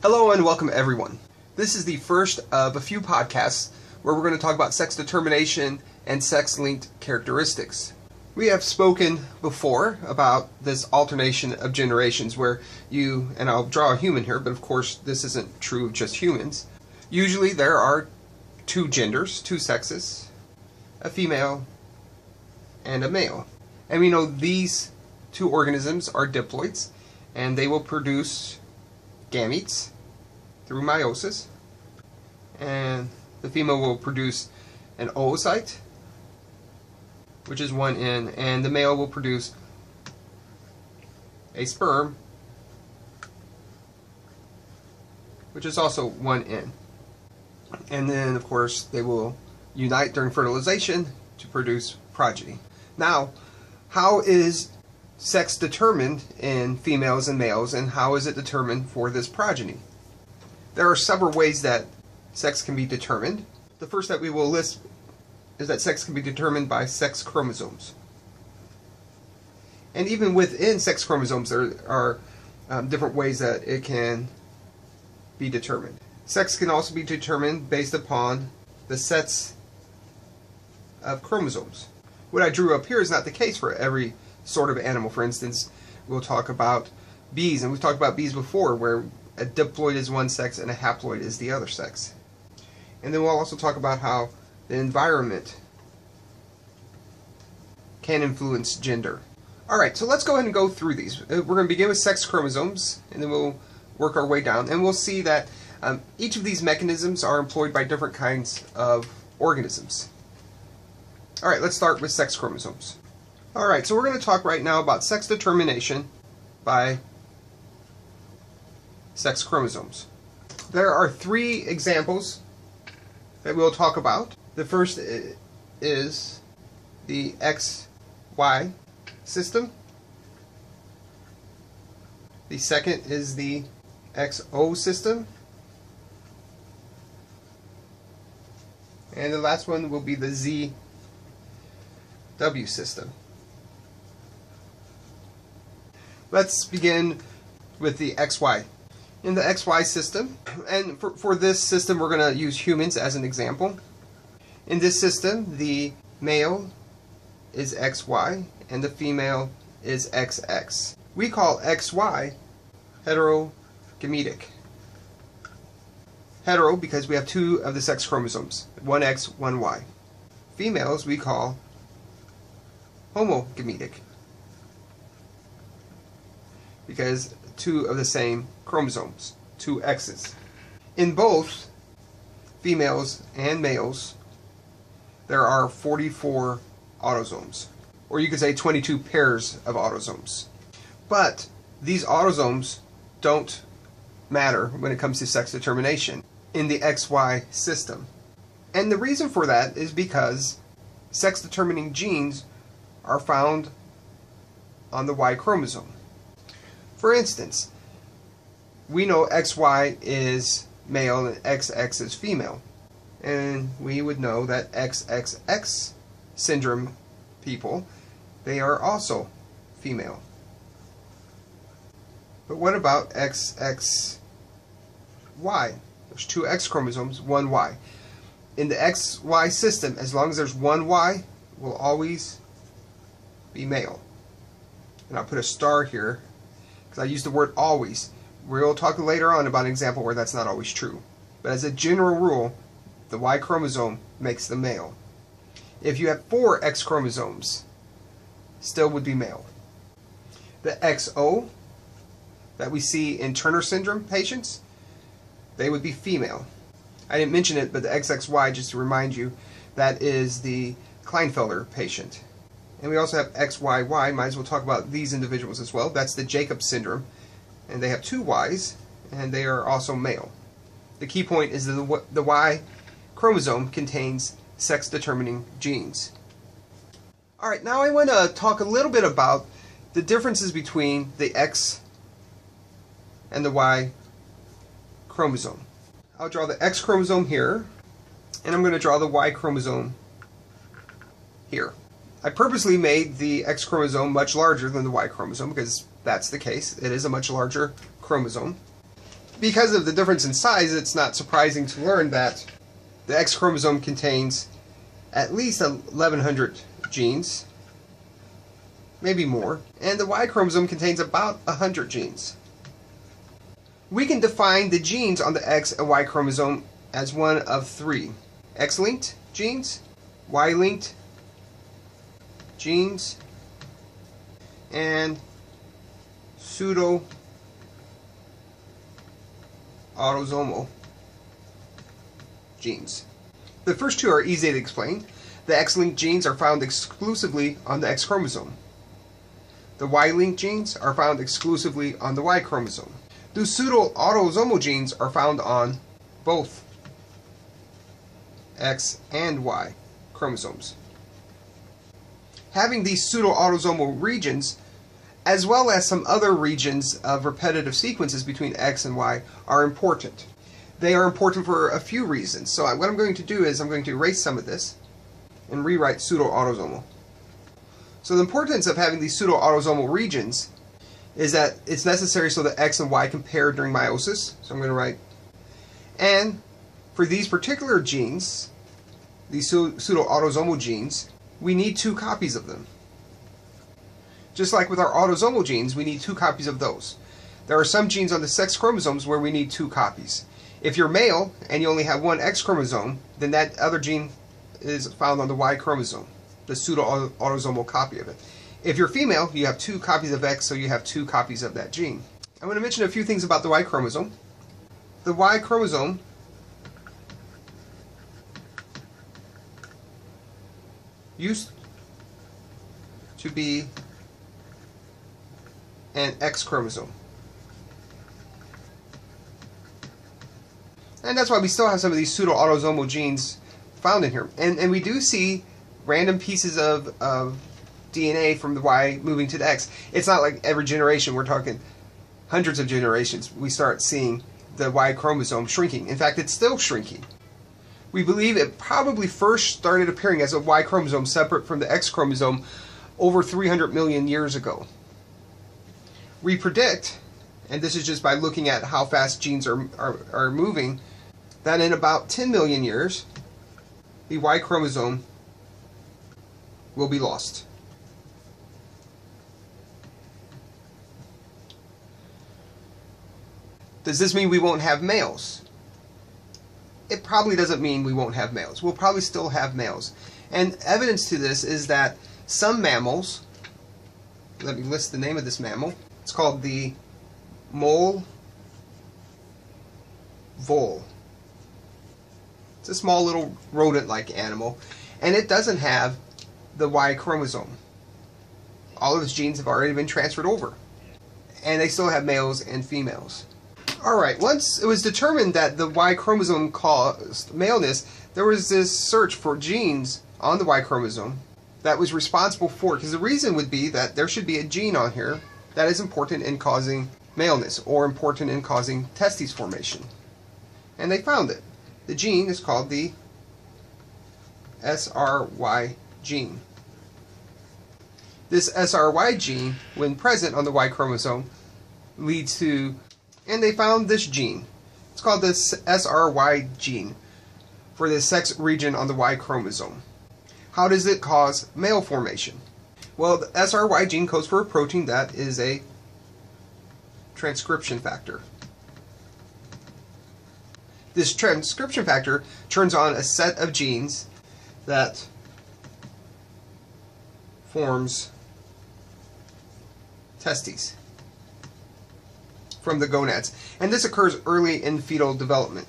Hello and welcome everyone. This is the first of a few podcasts where we're going to talk about sex determination and sex-linked characteristics. We have spoken before about this alternation of generations where you, and I'll draw a human here, but of course this isn't true of just humans. Usually there are two genders, two sexes, a female and a male. And we know these two organisms are diploids, and they will produce gametes through meiosis, and the female will produce an oocyte, which is one N, and the male will produce a sperm, which is also one N. And then, of course, they will unite during fertilization to produce progeny. Now, how is sex determined in females and males, and how is it determined for this progeny? There are several ways that sex can be determined. The first that we will list is that sex can be determined by sex chromosomes. And even within sex chromosomes, there are different ways that it can be determined. Sex can also be determined based upon the sets of chromosomes. What I drew up here is not the case for every sort of animal. For instance, we'll talk about bees, and we've talked about bees before, where a diploid is one sex and a haploid is the other sex. And then we'll also talk about how the environment can influence gender. Alright, so let's go ahead and go through these. We're going to begin with sex chromosomes, and then we'll work our way down, and we'll see that each of these mechanisms are employed by different kinds of organisms. Alright, let's start with sex chromosomes. Alright, so we're going to talk right now about sex determination by sex chromosomes. There are three examples that we'll talk about. The first is the XY system. The second is the XO system. And the last one will be the ZW system. Let's begin with the XY. In the XY system, and for this system we're going to use humans as an example. In this system, the male is XY and the female is XX. We call XY heterogametic. Hetero because we have two of the sex chromosomes, one X, one Y. Females we call homogametic because two of the same chromosomes, two X's. In both females and males, there are 44 autosomes, or you could say 22 pairs of autosomes. But these autosomes don't matter when it comes to sex determination in the XY system. And the reason for that is because sex determining genes are found on the Y chromosome. For instance, we know XY is male and XX is female. And we would know that XXX syndrome people, they are also female. But what about XXY? There's two X chromosomes, one Y. In the XY system, as long as there's one Y, will always be male. And I'll put a star here because I use the word always. We'll talk later on about an example where that's not always true. But as a general rule, the Y chromosome makes the male. If you have four X chromosomes, still would be male. The XO that we see in Turner syndrome patients, they would be female. I didn't mention it, but the XXY, just to remind you, that is the Klinefelter patient. And we also have XYY, might as well talk about these individuals as well. That's the Jacob syndrome, and they have two Ys, and they are also male. The key point is that the Y chromosome contains sex-determining genes. Alright, now I want to talk a little bit about the differences between the X and the Y chromosome. I'll draw the X chromosome here, and I'm going to draw the Y chromosome here. I purposely made the X chromosome much larger than the Y chromosome because that's the case. It is a much larger chromosome. Because of the difference in size, it's not surprising to learn that the X chromosome contains at least 1,100 genes, maybe more, and the Y chromosome contains about 100 genes. We can define the genes on the X and Y chromosome as one of three: X-linked genes, Y-linked genes, and pseudo-autosomal genes. The first two are easy to explain. The X-linked genes are found exclusively on the X chromosome. The Y-linked genes are found exclusively on the Y chromosome. The pseudo-autosomal genes are found on both X and Y chromosomes. Having these pseudo-autosomal regions, as well as some other regions of repetitive sequences between X and Y, are important. They are important for a few reasons. So what I'm going to do is I'm going to erase some of this and rewrite pseudo-autosomal. So the importance of having these pseudo-autosomal regions is that it's necessary so that X and Y can pair during meiosis. So I'm going to write, and for these particular genes, these pseudo-autosomal genes, we need 2 copies of them. Just like with our autosomal genes, we need 2 copies of those. There are some genes on the sex chromosomes where we need 2 copies. If you're male and you only have 1 X chromosome, then that other gene is found on the Y chromosome, the pseudo-autosomal copy of it. If you're female, you have 2 copies of X, so you have 2 copies of that gene. I'm going to mention a few things about the Y chromosome. The Y chromosome used to be an X chromosome. And that's why we still have some of these pseudo-autosomal genes found in here. And we do see random pieces of DNA from the Y moving to the X. It's not like every generation, we're talking hundreds of generations, we start seeing the Y chromosome shrinking. In fact, it's still shrinking. We believe it probably first started appearing as a Y chromosome separate from the X chromosome over 300 million years ago. We predict, and this is just by looking at how fast genes are moving, that in about 10 million years, the Y chromosome will be lost. Does this mean we won't have males? It probably doesn't mean we won't have males. We'll probably still have males. And evidence to this is that some mammals, let me list the name of this mammal, it's called the mole vole. It's a small little rodent-like animal, and it doesn't have the Y chromosome. All of its genes have already been transferred over, and they still have males and females. Alright, once it was determined that the Y chromosome caused maleness, there was this search for genes on the Y chromosome that was responsible for it, because the reason would be that there should be a gene on here that is important in causing maleness, or important in causing testes formation. And they found it. The gene is called the SRY gene. This SRY gene, when present on the Y chromosome, leads to, and they found this gene. It's called the SRY gene for the sex region on the Y chromosome. How does it cause male formation? Well, the SRY gene codes for a protein that is a transcription factor. This transcription factor turns on a set of genes that forms testes from the gonads. And this occurs early in fetal development.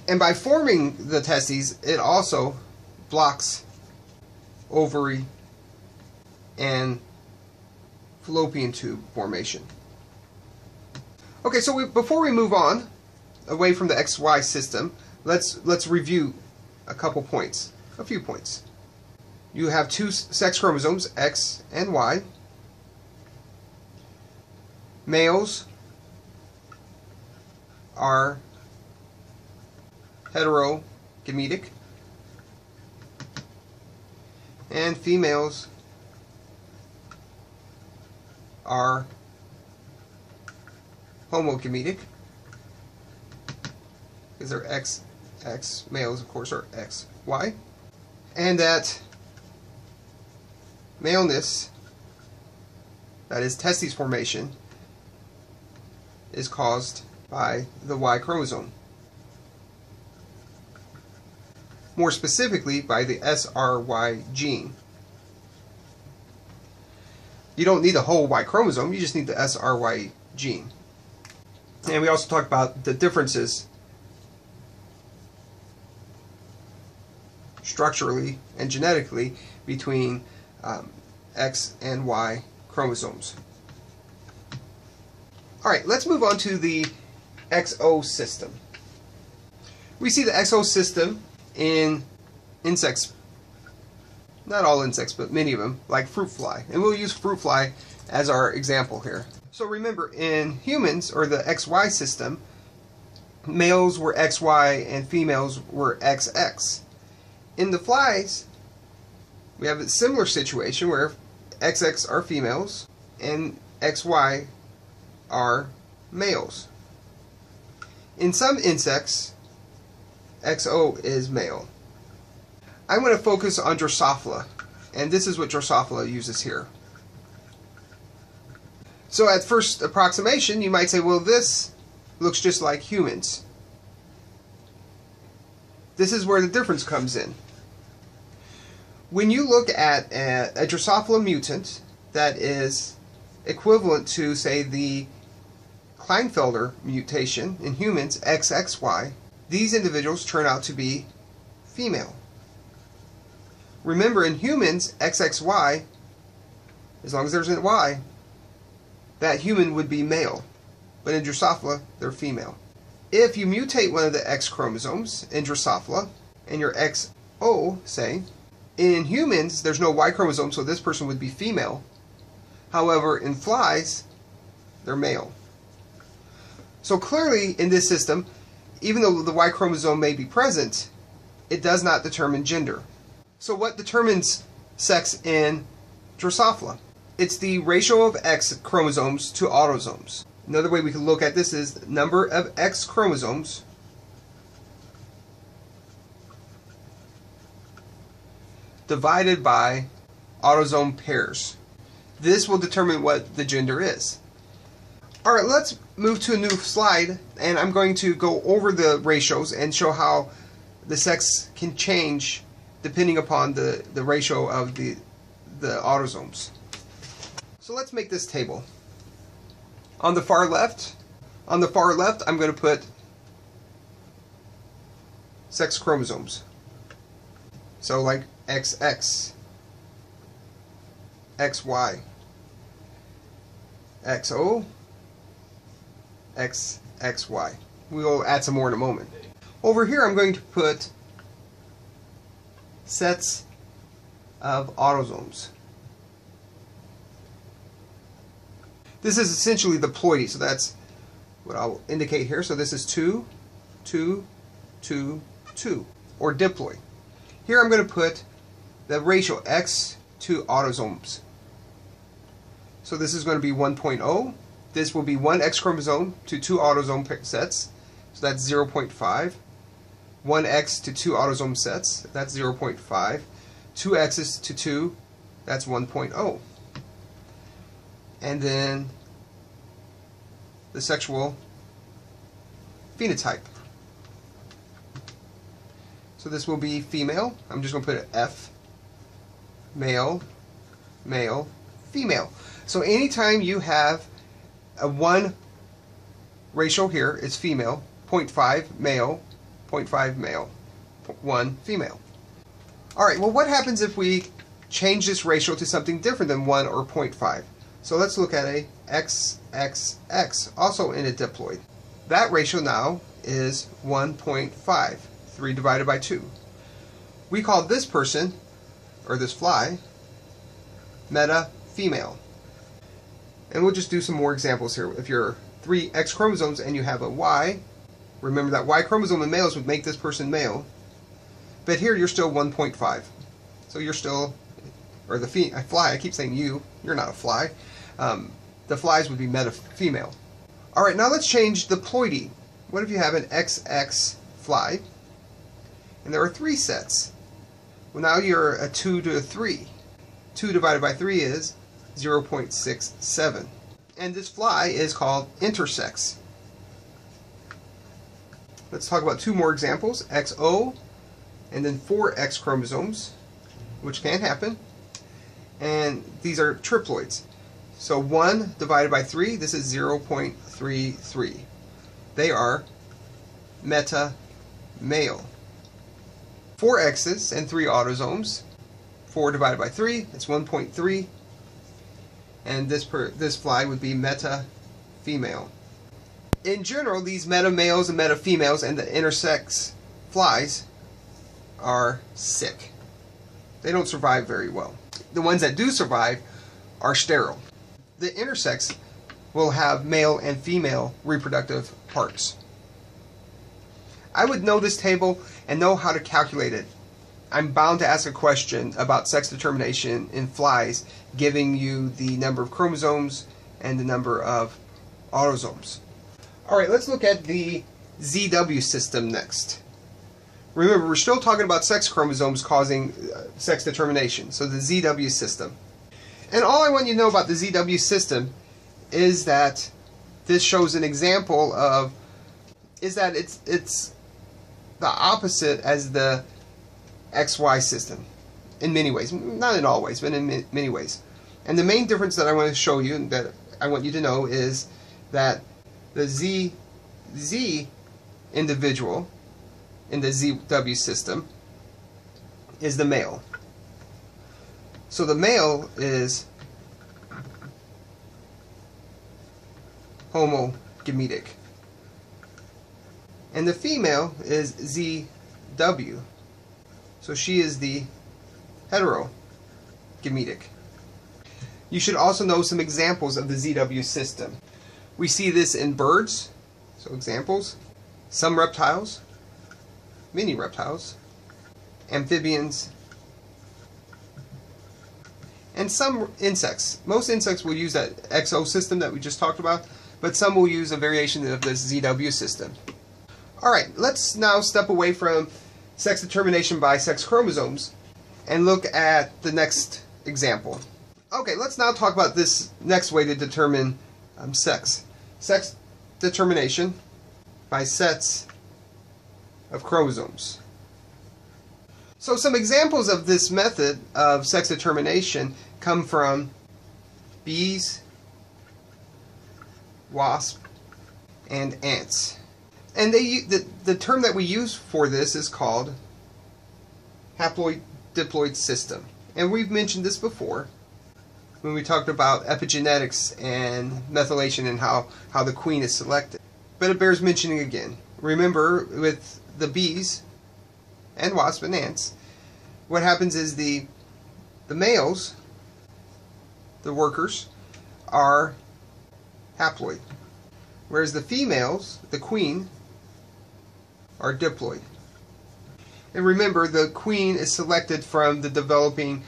And by forming the testes, it also blocks ovary and fallopian tube formation. Okay, so before we move on away from the XY system, let's review a few points. You have 2 sex chromosomes, X and Y. Males are heterogametic, and females are homogametic. because they're XX, males of course are XY, and that maleness, that is testes formation, is caused by the Y chromosome. More specifically by the SRY gene. You don't need the whole Y chromosome, you just need the SRY gene. And we also talked about the differences structurally and genetically between X and Y chromosomes. Alright, let's move on to the XO system. We see the XO system in insects, not all insects, but many of them, like fruit fly. And we'll use fruit fly as our example here. So remember, in humans, or the XY system, males were XY and females were XX. In the flies, we have a similar situation where XX are females and XY are males. In some insects, XO is male. I'm going to focus on Drosophila, and this is what Drosophila uses here. So at first approximation, you might say, well, this looks just like humans. This is where the difference comes in. When you look at a Drosophila mutant that is equivalent to, say, the Klinefelter mutation in humans, XXY, these individuals turn out to be female. Remember, in humans, XXY, as long as there's a Y, that human would be male. But in Drosophila, they're female. If you mutate one of the X chromosomes in Drosophila, and you're XO, say, in humans, there's no Y chromosome, so this person would be female. However, in flies, they're male. So clearly, in this system, even though the Y chromosome may be present, it does not determine gender. So what determines sex in Drosophila? It's the ratio of X chromosomes to autosomes. Another way we can look at this is the number of X chromosomes divided by autosome pairs. This will determine what the gender is. Alright, let's move to a new slide, and I'm going to go over the ratios and show how the sex can change depending upon the ratio of the autosomes. So let's make this table. On the far left, I'm going to put sex chromosomes. So like XX, XY, XO, XXY. We'll add some more in a moment. Over here I'm going to put sets of autosomes. This is essentially the ploidy, so that's what I'll indicate here. So this is 2, 2, 2, 2, or diploid. Here I'm going to put the ratio X to autosomes. So this is going to be 1.0. This will be 1 X chromosome to 2 autosome sets, so that's 0.5. 1 X to 2 autosome sets, that's 0.5. 2 X's to 2, that's 1.0. And then the sexual phenotype. So this will be female. I'm just going to put an F. Male, male, female. So anytime you have a 1 ratio here, it's female, 0.5 male, 0.5 male, 1 female. Alright, well what happens if we change this ratio to something different than 1 or 0.5? So let's look at a XXX, also in a diploid. That ratio now is 1.5, 3 divided by 2. We call this person, or this fly, meta female. And we'll just do some more examples here. If you're 3 X chromosomes and you have a Y, remember that Y chromosome in males would make this person male, but here you're still 1.5. So you're still, or the fly, I keep saying you're not a fly. The flies would be meta female. Alright, now let's change the ploidy. What if you have an XX fly, and there are 3 sets. Well, now you're a 2 to a 3. 2 divided by 3 is 0.67. And this fly is called intersex. Let's talk about 2 more examples, XO and then 4 X chromosomes, which can happen. And these are triploids. So 1 divided by 3, this is 0.33. They are meta-male. 4 X's and 3 autosomes. 4 divided by 3, it's 1.3. And this fly would be meta-female. In general, these meta-males and meta-females and the intersex flies are sick. They don't survive very well. The ones that do survive are sterile. The intersex will have male and female reproductive parts. I would know this table and know how to calculate it. I'm bound to ask a question about sex determination in flies, giving you the number of chromosomes and the number of autosomes. Alright, let's look at the ZW system next. Remember, we're still talking about sex chromosomes causing sex determination, so the ZW system. And all I want you to know about the ZW system is that this shows an example of, is that it's the opposite as the XY system in many ways. Not in all ways, but in many ways. And the main difference that I want to show you, and that I want you to know, is that the ZZ individual in the ZW system is the male. So the male is homogametic. And the female is ZW. So she is the heterogametic. You should also know some examples of the ZW system. We see this in birds, so examples, some reptiles, many reptiles, amphibians, and some insects. Most insects will use that XO system that we just talked about, but some will use a variation of the ZW system. Alright, let's now step away from sex determination by sex chromosomes and look at the next example. Okay, let's now talk about this next way to determine sex. Sex determination by sets of chromosomes. So some examples of this method of sex determination come from bees, wasps, and ants. And the term that we use for this is called haploid diploid system. And we've mentioned this before when we talked about epigenetics and methylation and how the queen is selected. But it bears mentioning again. Remember, with the bees and wasps and ants, what happens is the males, the workers, are haploid, whereas the females, the queen, are diploid. And remember, the queen is selected from the developing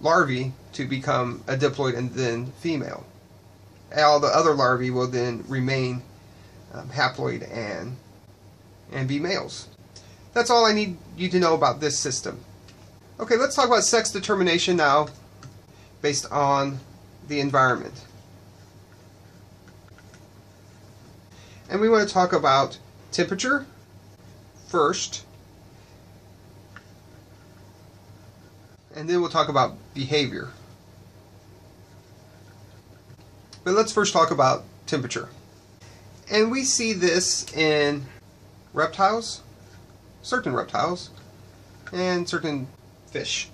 larvae to become a diploid and then female. All the other larvae will then remain haploid and be males. That's all I need you to know about this system. Okay, let's talk about sex determination now based on the environment. And we want to talk about temperature first, and then we'll talk about behavior. But let's first talk about temperature. And we see this in reptiles, certain reptiles, and certain fish.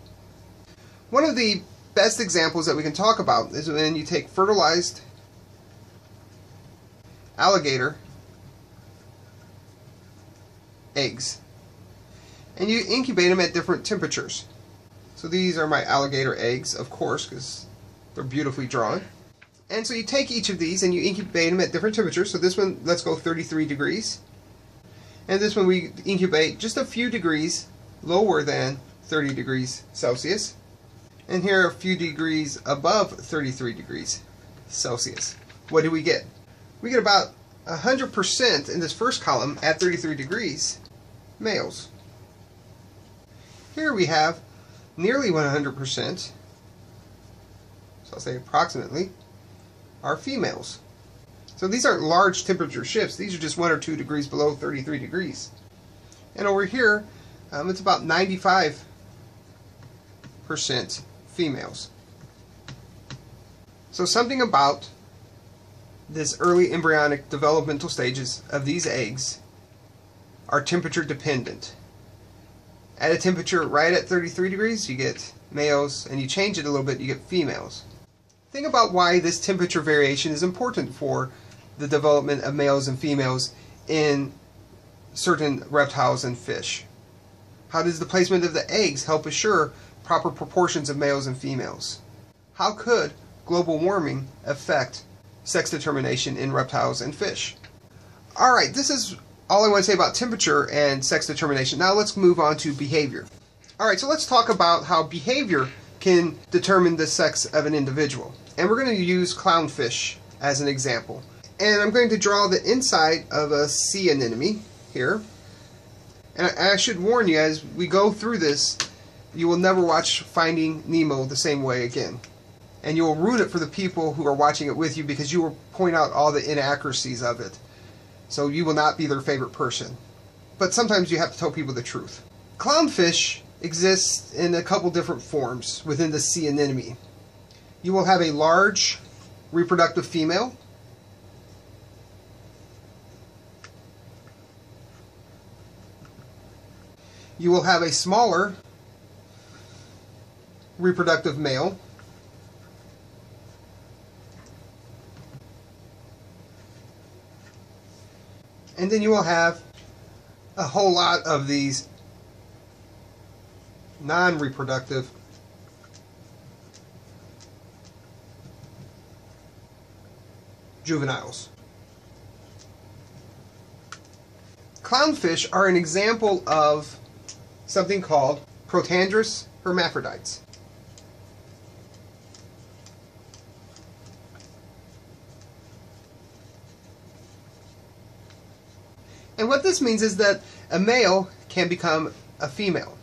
One of the best examples that we can talk about is when you take fertilized alligator eggs and you incubate them at different temperatures. So these are my alligator eggs, of course, because they're beautifully drawn. And so you take each of these and you incubate them at different temperatures. So this one, let's go 33 degrees. And this one we incubate just a few degrees lower than 30 degrees Celsius. And here a few degrees above 33 degrees Celsius. What do we get? We get about 100% in this first column at 33 degrees, males. Here we have nearly 100%, so I'll say approximately, are females. So these aren't large temperature shifts, these are just 1 or 2 degrees below 33 degrees. And over here, it's about 95% females. So something about this early embryonic developmental stages of these eggs are temperature dependent. At a temperature right at 33 degrees, you get males, and you change it a little bit, you get females. Think about why this temperature variation is important for the development of males and females in certain reptiles and fish. How does the placement of the eggs help assure proper proportions of males and females? How could global warming affect sex determination in reptiles and fish? Alright, this is all I want to say about temperature and sex determination. Now let's move on to behavior. Alright, so let's talk about how behavior can determine the sex of an individual. And we're going to use clownfish as an example. And I'm going to draw the inside of a sea anemone here. And I should warn you, as we go through this, you will never watch Finding Nemo the same way again. And you will ruin it for the people who are watching it with you, because you will point out all the inaccuracies of it. So you will not be their favorite person. But sometimes you have to tell people the truth. Clownfish exists in a couple different forms within the sea anemone. You will have a large reproductive female. You will have a smaller reproductive male. And then you will have a whole lot of these non-reproductive juveniles. Clownfish are an example of something called protandrous hermaphrodites. And what this means is that a male can become a female.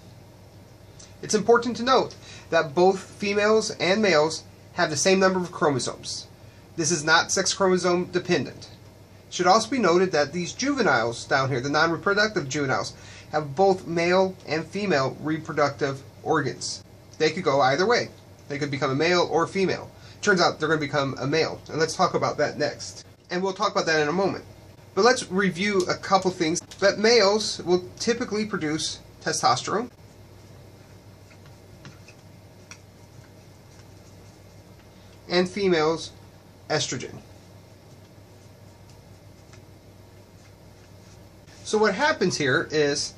It's important to note that both females and males have the same number of chromosomes. This is not sex chromosome dependent. It should also be noted that these juveniles down here, the non-reproductive juveniles, have both male and female reproductive organs. They could go either way. They could become a male or female. Turns out they're going to become a male, and let's talk about that next. And we'll talk about that in a moment. But let's review a couple things. But males will typically produce testosterone, and females estrogen. So what happens here is,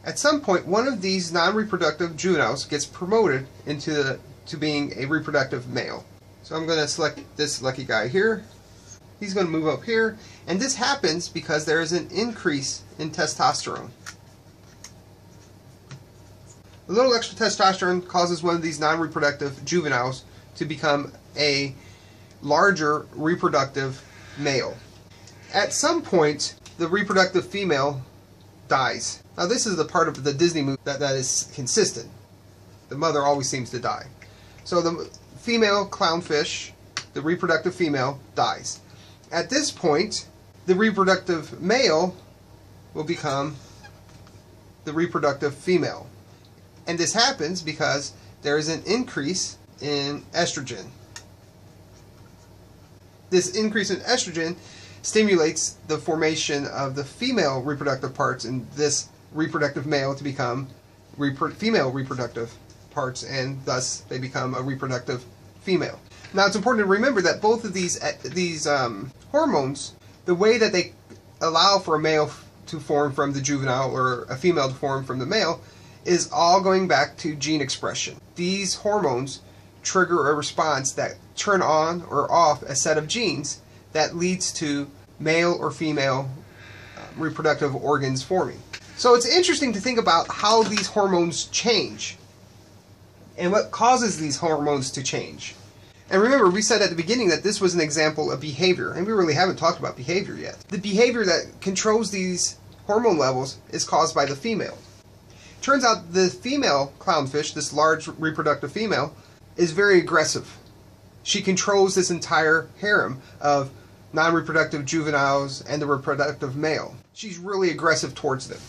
at some point, one of these non-reproductive juveniles gets promoted to being a reproductive male. So I'm going to select this lucky guy here. He's going to move up here, and this happens because there is an increase in testosterone. A little extra testosterone causes one of these non-reproductive juveniles to become a larger reproductive male. At some point, the reproductive female dies. Now this is the part of the Disney movie that is consistent. The mother always seems to die. So the female clownfish, the reproductive female, dies. At this point, the reproductive male will become the reproductive female. And this happens because there is an increase in estrogen. This increase in estrogen stimulates the formation of the female reproductive parts in this reproductive male to become female reproductive parts, and thus they become a reproductive female. Now it's important to remember that both of these hormones, the way that they allow for a male to form from the juvenile or a female to form from the male, is all going back to gene expression. These hormones trigger a response that turn on or off a set of genes that leads to male or female reproductive organs forming. So it's interesting to think about how these hormones change and what causes these hormones to change. And remember, we said at the beginning that this was an example of behavior, and we really haven't talked about behavior yet. The behavior that controls these hormone levels is caused by the female. Turns out the female clownfish, this large reproductive female, is very aggressive. She controls this entire harem of non-reproductive juveniles and the reproductive male. She's really aggressive towards them.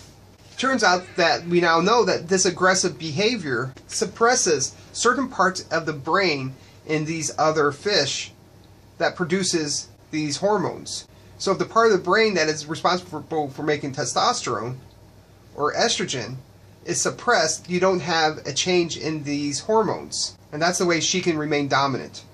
Turns out that we now know that this aggressive behavior suppresses certain parts of the brain in these other fish that produces these hormones. So if the part of the brain that is responsible for making testosterone or estrogen is suppressed, you don't have a change in these hormones. And that's the way she can remain dominant.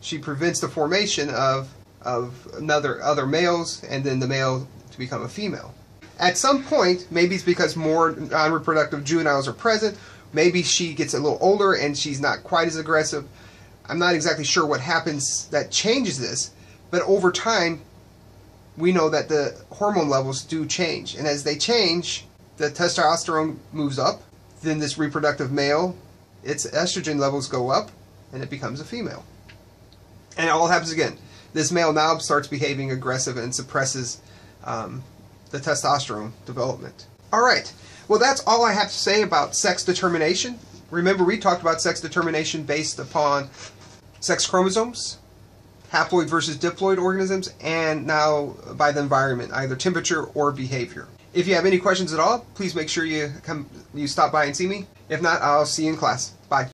She prevents the formation of other males and then the male to become a female. At some point, maybe it's because more non-reproductive juveniles are present, maybe she gets a little older and she's not quite as aggressive. I'm not exactly sure what happens that changes this, but over time we know that the hormone levels do change, and as they change, the testosterone moves up, then this reproductive male, its estrogen levels go up, and it becomes a female. And it all happens again. This male now starts behaving aggressive and suppresses the testosterone development. Alright, well that's all I have to say about sex determination. Remember, we talked about sex determination based upon sex chromosomes, haploid versus diploid organisms, and now by the environment, either temperature or behavior. If you have any questions at all, please make sure you stop by and see me. If not, I'll see you in class. Bye.